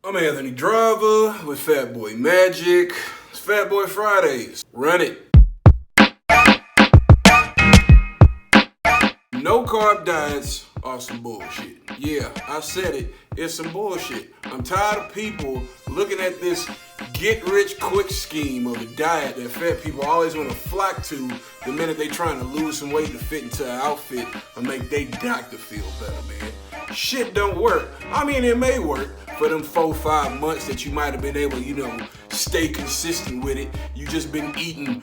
I'm Anthony Driver with Fatboy Magic. It's Fatboy Fridays. Run it. No carb diets are some bullshit. Yeah, I said it. It's some bullshit. I'm tired of people looking at this get-rich-quick scheme of a diet that fat people always want to flock to the minute they trying to lose some weight to fit into an outfit or make their doctor feel better, man. Shit don't work. I mean, it may work for them 4-5 months that you might have been able, stay consistent with it. You just been eating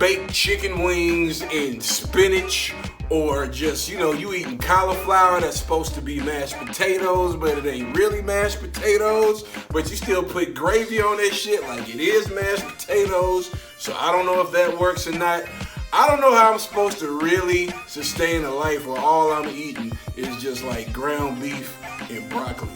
baked chicken wings and spinach, or just, you eating cauliflower that's supposed to be mashed potatoes, but it ain't really mashed potatoes, but you still put gravy on that shit like it is mashed potatoes. So I don't know if that works or not. I don't know how I'm supposed to really sustain a life where all I'm eating is just like ground beef and broccoli,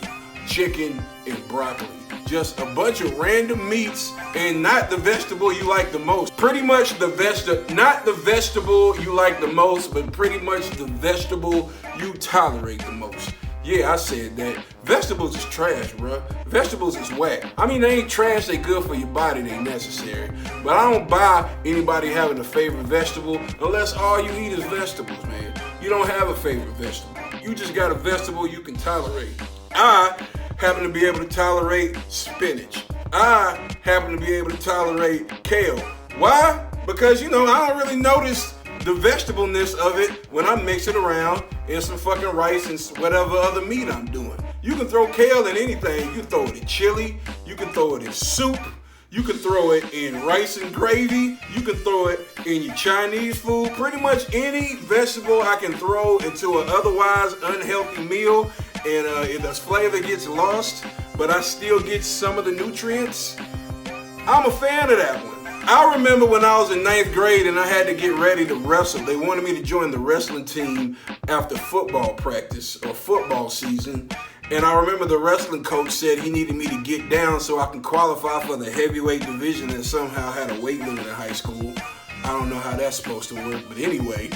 chicken and broccoli. Just a bunch of random meats and not the vegetable you like the most. Pretty much not the vegetable you like the most, but pretty much the vegetable you tolerate the most. Yeah, I said that. Vegetables is trash, bruh. Vegetables is whack. I mean, they ain't trash, they good for your body, they necessary. But I don't buy anybody having a favorite vegetable unless all you eat is vegetables, man. You don't have a favorite vegetable. You just got a vegetable you can tolerate. I happen to be able to tolerate spinach. I happen to be able to tolerate kale. Why? Because, I don't really notice the vegetableness of it when I mix it around in some fucking rice and whatever other meat I'm doing. You can throw kale in anything. You can throw it in chili. You can throw it in soup. You can throw it in rice and gravy. You can throw it in your Chinese food. Pretty much any vegetable I can throw into an otherwise unhealthy meal, and if the flavor gets lost, but I still get some of the nutrients, I'm a fan of that one. I remember when I was in 9th grade and I had to get ready to wrestle. They wanted me to join the wrestling team after football practice or football season. And I remember the wrestling coach said he needed me to get down so I can qualify for the heavyweight division and somehow had a weight limit in high school. I don't know how that's supposed to work, but anyway,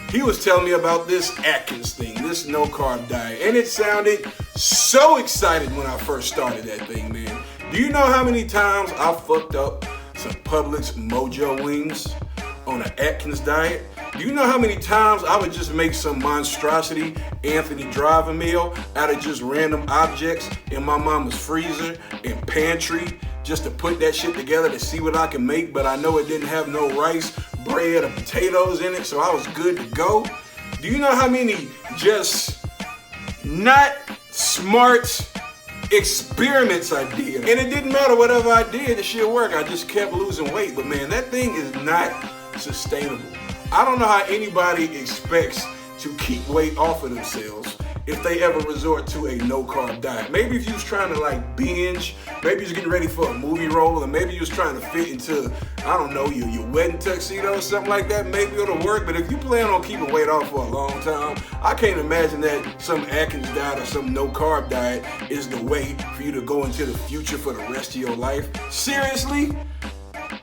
he was telling me about this Atkins thing, this no-carb diet, and it sounded so exciting when I first started that thing, man. Do you know how many times I fucked up some Publix Mojo wings on an Atkins diet? Do you know how many times I would just make some monstrosity Anthony Driver meal out of just random objects in my mama's freezer and pantry just to put that shit together to see what I can make, but I know it didn't have no rice, bread, or potatoes in it, so I was good to go? Do you know how many just not smart experiments I did? And it didn't matter whatever I did, the shit worked. I just kept losing weight, but man, that thing is not sustainable. I don't know how anybody expects to keep weight off of themselves if they ever resort to a no-carb diet. Maybe if you was trying to binge, maybe you was getting ready for a movie role, or maybe you was trying to fit into, I don't know, your wedding tuxedo or something like that, maybe it'll work. But if you plan on keeping weight off for a long time, I can't imagine that some Atkins diet or some no-carb diet is the way for you to go into the future for the rest of your life. Seriously?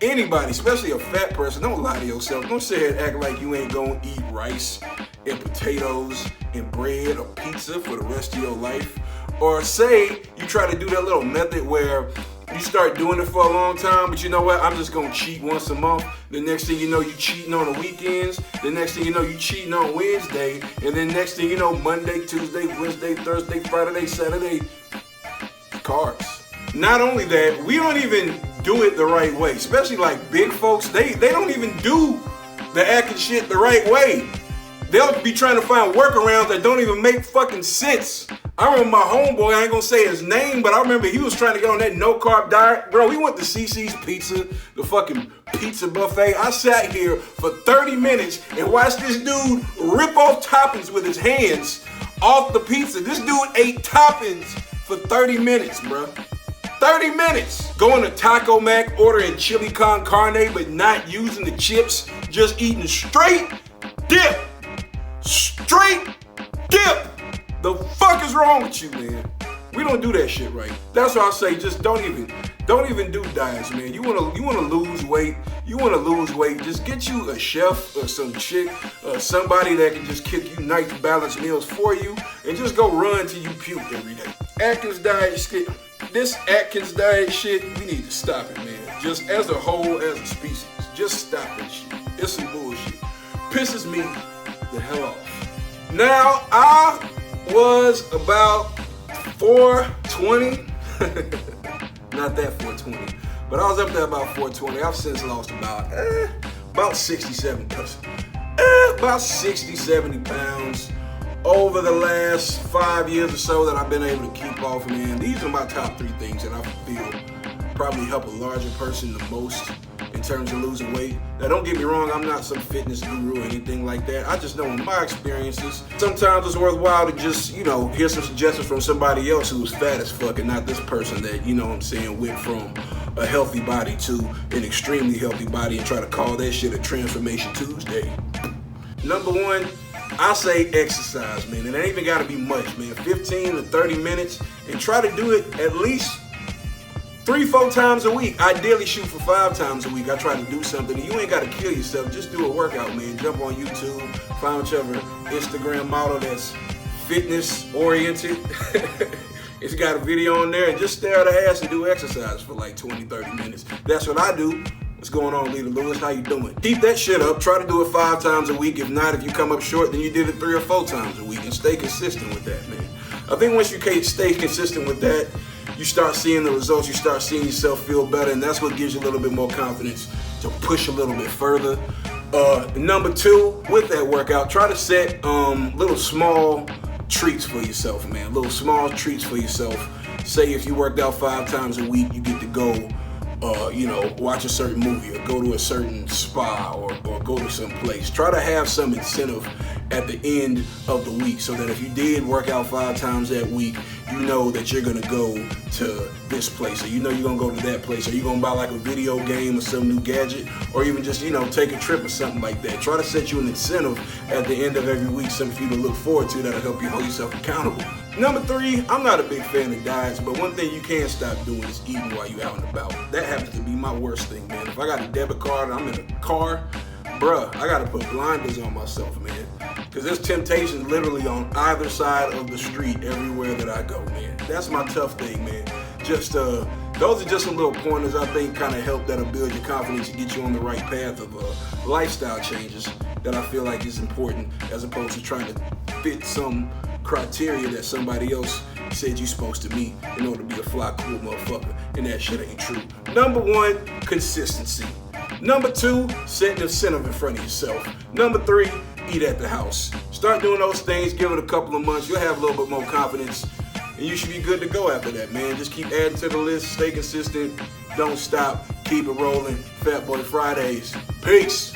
Anybody, especially a fat person, don't lie to yourself. Don't sit here and act like you ain't gonna eat rice and potatoes and bread or pizza for the rest of your life. Or say you try to do that little method where you start doing it for a long time, but you know what, I'm just gonna cheat once a month. The next thing you know, you cheating on the weekends. The next thing you know, you cheating on Wednesday. And then next thing you know, Monday, Tuesday, Wednesday, Thursday, Friday, Saturday, carbs. Not only that, we don't even do it the right way. Especially like big folks, they don't even do the Atkins shit the right way. They'll be trying to find workarounds that don't even make fucking sense. I remember my homeboy, I ain't gonna say his name, but I remember he was trying to get on that no-carb diet. Bro, we went to CC's Pizza, the fucking pizza buffet. I sat here for 30 minutes and watched this dude rip off toppings with his hands off the pizza. This dude ate toppings for 30 minutes, bro. 30 minutes. Going to Taco Mac, ordering chili con carne, but not using the chips, just eating straight dip. Straight dip. The fuck is wrong with you, man? We don't do that shit right. That's why I say just don't even do diets, man. You wanna lose weight. Just get you a chef or some chick or somebody that can just cook you nice balanced meals for you, and just go run till you puke every day. Atkins diet, this Atkins diet shit, we need to stop it, man. Just as a whole, as a species, just stop that shit. It's some bullshit. Pisses me the hell off. Now, I was about 420. Not that 420, but I was up there about 420. I've since lost about 67 pounds. About 60, 70 pounds over the last 5 years or so that I've been able to keep off, man. These are my top 3 things that I feel probably help a larger person the most in terms of losing weight. Now, don't get me wrong, I'm not some fitness guru or anything like that. I just know in my experiences, sometimes it's worthwhile to just, hear some suggestions from somebody else who was fat as fuck and not this person that, went from a healthy body to an extremely healthy body and try to call that shit a Transformation Tuesday. Number 1, I say exercise, man. It ain't even gotta be much, man. 15 to 30 minutes, and try to do it at least 3-4 times a week. Ideally shoot for 5 times a week. I try to do something. You ain't gotta kill yourself. Just do a workout, man. Jump on YouTube, find whichever Instagram model that's fitness oriented. It's got a video on there, and just stare at her ass and do exercise for like 20, 30 minutes. That's what I do. What's going on, Leader Lewis? How you doing? Keep that shit up. Try to do it 5 times a week. If not, if you come up short, then you did it 3 or 4 times a week, and stay consistent with that, man. I think once you stay consistent with that, you start seeing the results. You start seeing yourself feel better, and that's what gives you a little bit more confidence to push a little bit further. Number 2, with that workout, try to set little small treats for yourself, man. Little small treats for yourself. Say if you worked out 5 times a week, you get to go watch a certain movie or go to a certain spa or go to some place. Try to have some incentive at the end of the week so that if you did work out 5 times that week, you know that you're gonna go to this place, or you're gonna go to that place, or you're gonna buy like a video game or some new gadget, or even just, take a trip or something like that. Try to set you an incentive at the end of every week, something for you to look forward to that'll help you hold yourself accountable. Number 3, I'm not a big fan of diets, but one thing you can't stop doing is eating while you're out and about. That happens to be my worst thing, man. If I got a debit card and I'm in a car, bruh, I gotta put blinders on myself, man. Because there's temptation literally on either side of the street everywhere that I go, man. That's my tough thing, man. Just, those are just some little pointers I think kind of help that'll build your confidence and get you on the right path of lifestyle changes that I feel like is important, as opposed to trying to fit some criteria that somebody else said you're supposed to meet in order to be a fly, cool motherfucker, and that shit ain't true. Number 1, consistency. Number 2, set an incentive in front of yourself. Number 3, eat at the house. Start doing those things, give it a couple of months, you'll have a little bit more confidence, and you should be good to go after that, man. Just keep adding to the list, stay consistent, don't stop, keep it rolling. Fatboy Fridays. Peace.